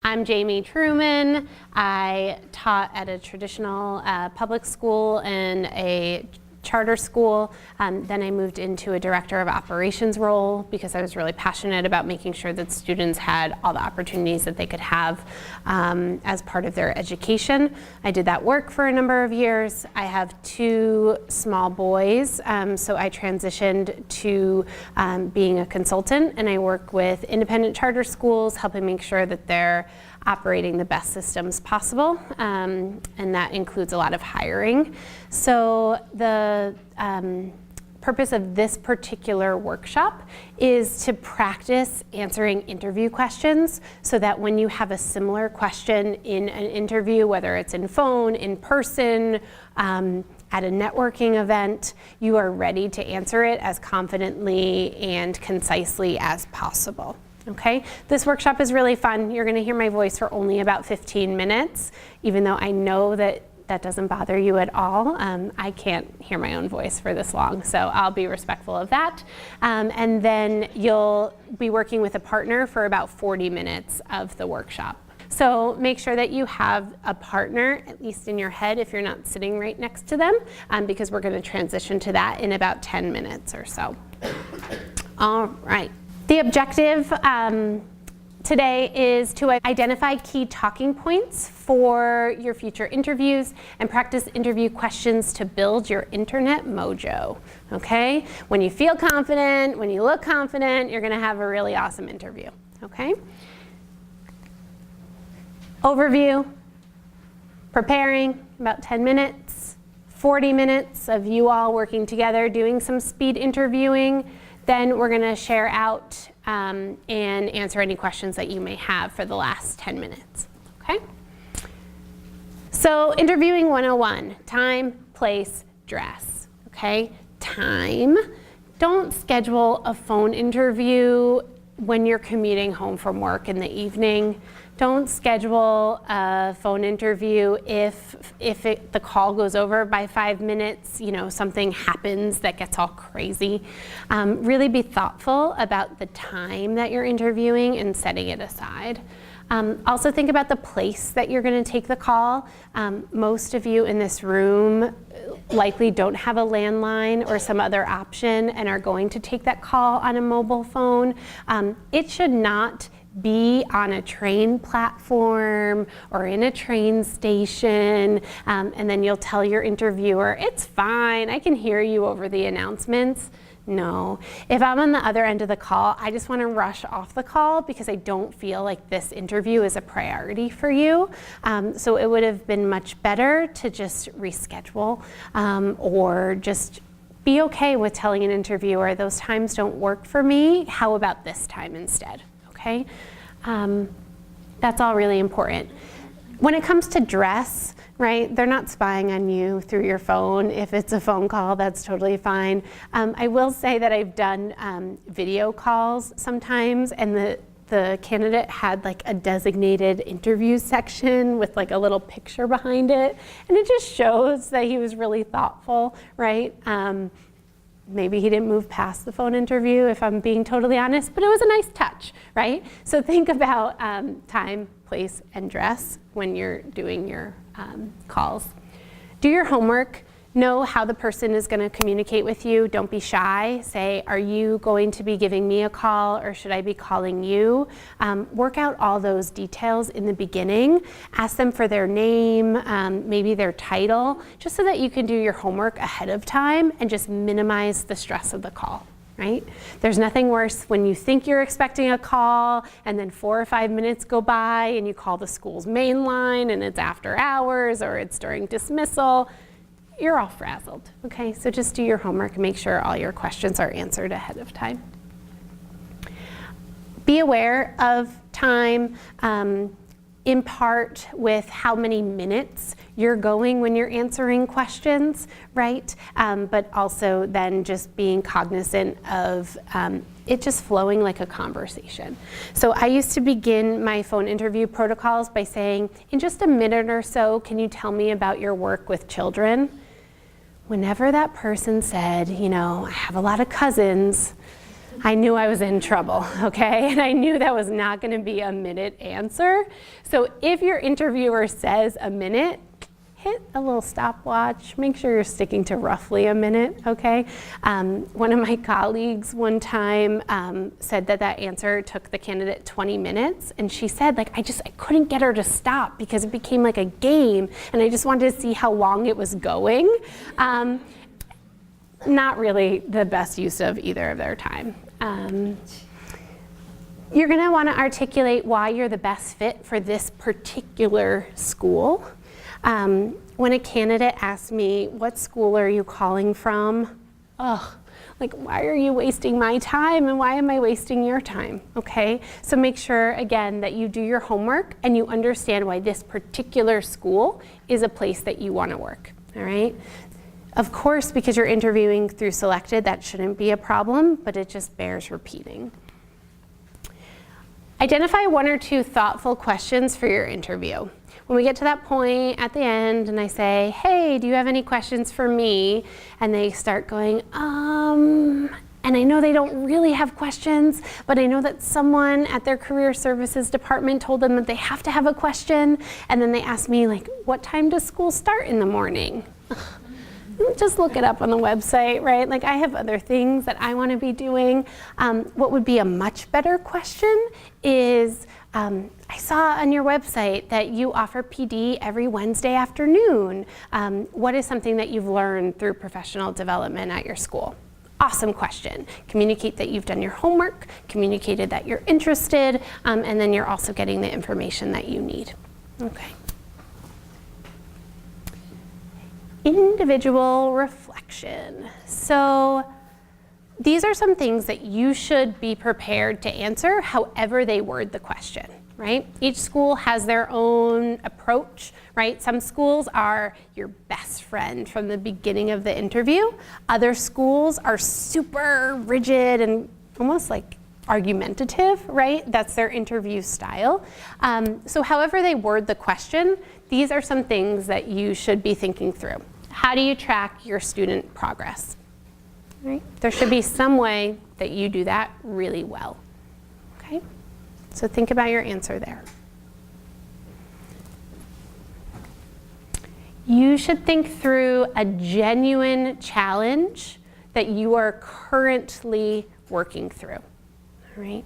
I'm Jamie Truman. I taught at a traditional public school and a charter school. Then I moved into a director of operations role because I was really passionate about making sure that students had all the opportunities that they could have as part of their education. I did that work for a number of years. I have two small boys, so I transitioned to being a consultant, and I work with independent charter schools, helping make sure that they're operating the best systems possible, and that includes a lot of hiring. So the purpose of this particular workshop is to practice answering interview questions so that when you have a similar question in an interview, whether it's in phone, in person, at a networking event, you are ready to answer it as confidently and concisely as possible. Okay, this workshop is really fun. You're going to hear my voice for only about 15 minutes, even though I know that that doesn't bother you at all. I can't hear my own voice for this long, so I'll be respectful of that. And then you'll be working with a partner for about 40 minutes of the workshop. So make sure that you have a partner, at least in your head, if you're not sitting right next to them, because we're going to transition to that in about 10 minutes or so. All right. The objective today is to identify key talking points for your future interviews and practice interview questions to build your internet mojo, okay? When you feel confident, when you look confident, you're gonna have a really awesome interview, okay? Overview, preparing, about 10 minutes, 40 minutes of you all working together doing some speed interviewing. Then we're going to share out and answer any questions that you may have for the last 10 minutes, okay? So interviewing 101, time, place, dress, okay? Time, don't schedule a phone interview when you're commuting home from work in the evening. Don't schedule a phone interview if the call goes over by 5 minutes, you know, something happens that gets all crazy. Really be thoughtful about the time that you're interviewing and setting it aside. Also think about the place that you're going to take the call. Most of you in this room likely don't have a landline or some other option and are going to take that call on a mobile phone. It should not be on a train platform or in a train station, and then you'll tell your interviewer, it's fine, I can hear you over the announcements. No. If I'm on the other end of the call, I just want to rush off the call because I don't feel like this interview is a priority for you. So it would have been much better to just reschedule or just be okay with telling an interviewer, those times don't work for me, how about this time instead? Okay, that's all really important. When it comes to dress, right, they're not spying on you through your phone. If it's a phone call, that's totally fine. I will say that I've done video calls sometimes, and the candidate had like a designated interview section with like a little picture behind it, and it just shows that he was really thoughtful, right? Maybe he didn't move past the phone interview, if I'm being totally honest, but it was a nice touch, right? So think about time, place, and dress when you're doing your calls. Do your homework. Know how the person is going to communicate with you. Don't be shy. Say, are you going to be giving me a call or should I be calling you? Work out all those details in the beginning. Ask them for their name, maybe their title, just so that you can do your homework ahead of time and just minimize the stress of the call. Right? There's nothing worse when you think you're expecting a call and then 4 or 5 minutes go by and you call the school's main line and it's after hours or it's during dismissal. You're all frazzled, okay? So just do your homework and make sure all your questions are answered ahead of time. Be aware of time, in part with how many minutes you're going when you're answering questions, right? But also then just being cognizant of it just flowing like a conversation. So I used to begin my phone interview protocols by saying, in just a minute or so, can you tell me about your work with children? Whenever that person said, you know, I have a lot of cousins, I knew I was in trouble, okay? And I knew that was not gonna be a minute answer. So if your interviewer says a minute, hit a little stopwatch, make sure you're sticking to roughly a minute, okay? One of my colleagues one time said that answer took the candidate 20 minutes, and she said, like, I couldn't get her to stop because it became like a game, and I just wanted to see how long it was going. Not really the best use of either of their time. You're gonna wanna articulate why you're the best fit for this particular school. When a candidate asks me, what school are you calling from? Like, why are you wasting my time and why am I wasting your time, okay? So make sure, again, that you do your homework and you understand why this particular school is a place that you wanna work, all right? Of course, because you're interviewing through Selected, that shouldn't be a problem, but it just bears repeating. Identify 1 or 2 thoughtful questions for your interview. When we get to that point at the end and I say, hey, do you have any questions for me? And they start going, and I know they don't really have questions, but I know that someone at their career services department told them that they have to have a question. And then they ask me, like, what time does school start in the morning? Just look it up on the website, right? Like, I have other things that I want to be doing. What would be a much better question is, I saw on your website that you offer PD every Wednesday afternoon. What is something that you've learned through professional development at your school? Awesome question. Communicate that you've done your homework, communicated that you're interested, and then you're also getting the information that you need. Okay. Individual reflection. So these are some things that you should be prepared to answer however they word the question, right? Each school has their own approach, right? Some schools are your best friend from the beginning of the interview. Other schools are super rigid and almost like argumentative, right? That's their interview style. So however they word the question, these are some things that you should be thinking through. How do you track your student progress? Right? There should be some way that you do that really well. Okay? So think about your answer there. You should think through a genuine challenge that you are currently working through. All right?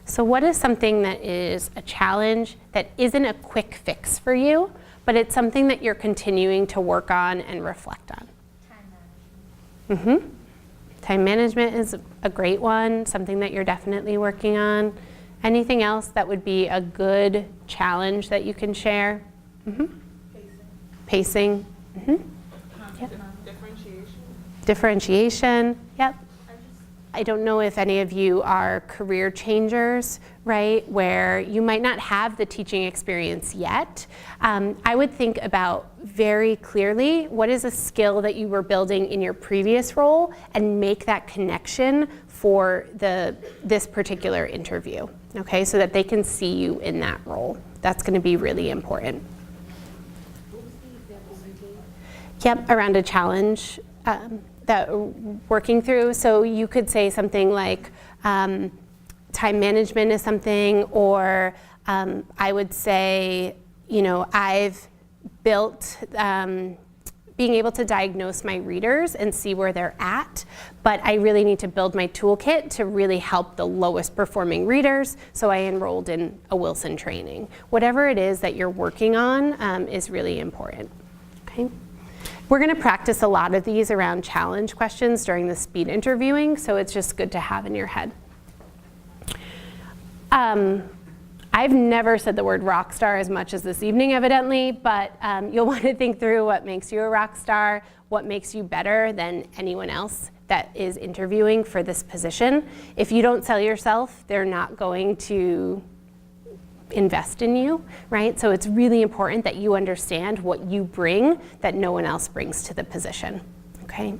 So what is something that is a challenge that isn't a quick fix for you, but it's something that you're continuing to work on and reflect on? Time management. Time management is a great one, something that you're definitely working on. Anything else that would be a good challenge that you can share? Pacing. Yep. Differentiation, yep. I don't know if any of you are career changers, right, where you might not have the teaching experience yet. I would think about very clearly what is a skill that you were building in your previous role and make that connection for this particular interview, okay, so that they can see you in that role. That's going to be really important. Yep, around a challenge that we're working through. So you could say something like time management is something, or I would say, you know, I've built being able to diagnose my readers and see where they're at, but I really need to build my toolkit to really help the lowest performing readers, so I enrolled in a Wilson training. Whatever it is that you're working on is really important, okay? We're going to practice a lot of these around challenge questions during the speed interviewing, so it's just good to have in your head. I've never said the word rock star as much as this evening, evidently, but you'll want to think through what makes you a rock star, what makes you better than anyone else that is interviewing for this position. If you don't sell yourself, they're not going to invest in you, right? So it's really important that you understand what you bring that no one else brings to the position, okay?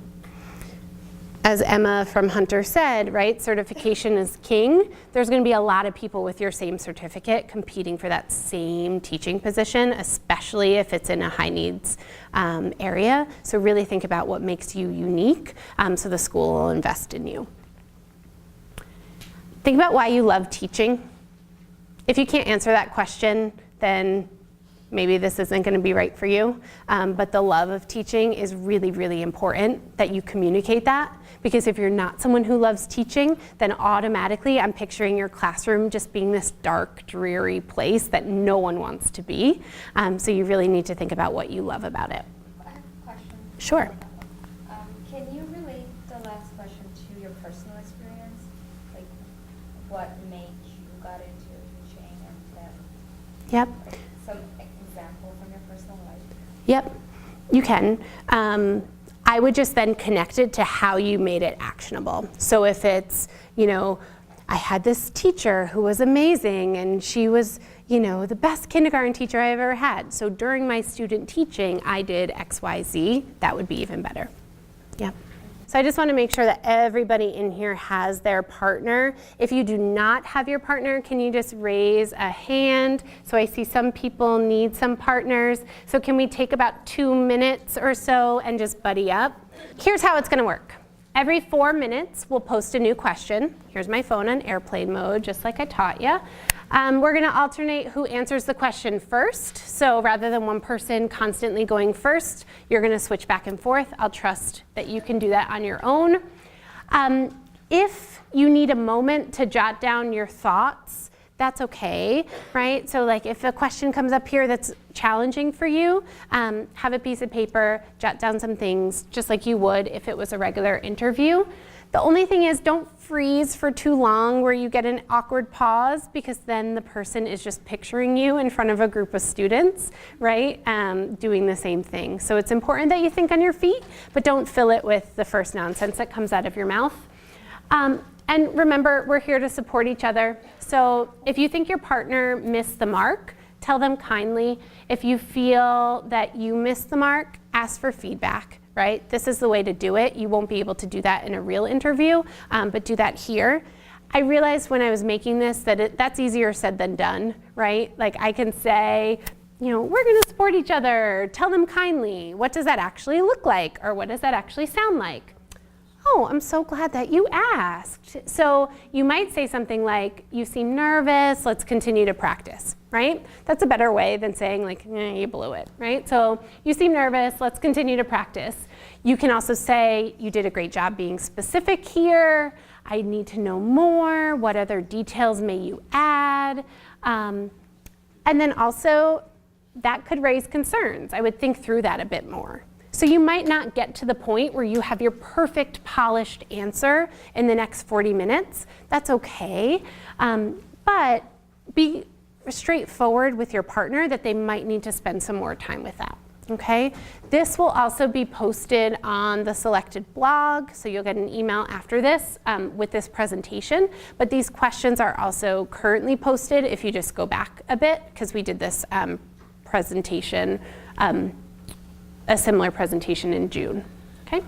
As Emma from Hunter said, right, certification is king. There's going to be a lot of people with your same certificate competing for that same teaching position, especially if it's in a high needs area. So really think about what makes you unique so the school will invest in you. Think about why you love teaching. If you can't answer that question, then maybe this isn't going to be right for you. But the love of teaching is really, really important that you communicate that. Because if you're not someone who loves teaching, then automatically I'm picturing your classroom just being this dark, dreary place that no one wants to be. So you really need to think about what you love about it. I have a question. Sure. Can you relate the last question to your personal experience? Like what made you got into teaching and then Yep. like, some example from your personal life? Yep, you can. I would just then connect it to how you made it actionable. So if it's, I had this teacher who was amazing and she was, the best kindergarten teacher I've ever had. So during my student teaching, I did X, Y, Z. That would be even better. Yeah. So I just want to make sure that everybody in here has their partner. If you do not have your partner, can you just raise a hand? So I see some people need some partners. So can we take about 2 minutes or so and just buddy up? Here's how it's going to work. Every 4 minutes, we'll post a new question. Here's my phone on airplane mode, just like I taught you. We're going to alternate who answers the question first. So rather than one person constantly going first, you're going to switch back and forth. I'll trust that you can do that on your own. If you need a moment to jot down your thoughts, that's okay, right? So like if a question comes up here that's challenging for you, have a piece of paper, jot down some things, just like you would if it was a regular interview. The only thing is don't freeze for too long where you get an awkward pause, because then the person is just picturing you in front of a group of students, right, doing the same thing. So it's important that you think on your feet, but don't fill it with the first nonsense that comes out of your mouth. And remember, we're here to support each other. So if you think your partner missed the mark, tell them kindly. If you feel that you missed the mark, ask for feedback, right? This is the way to do it. You won't be able to do that in a real interview, but do that here. I realized when I was making this that that's easier said than done, right? Like I can say, we're gonna support each other, tell them kindly. What does that actually look like? Or what does that actually sound like? Oh, I'm so glad that you asked. So you might say something like, you seem nervous, let's continue to practice, right? That's a better way than saying like, you blew it, right? So you seem nervous, let's continue to practice. You can also say, you did a great job being specific here. I need to know more. What other details may you add? And then also, that could raise concerns. I would think through that a bit more. So you might not get to the point where you have your perfect polished answer in the next 40 minutes. That's okay. But be straightforward with your partner that they might need to spend some more time with that. Okay? This will also be posted on the selected blog, so you'll get an email after this with this presentation. But these questions are also currently posted if you just go back a bit, because we did this presentation, a similar presentation in June. Okay?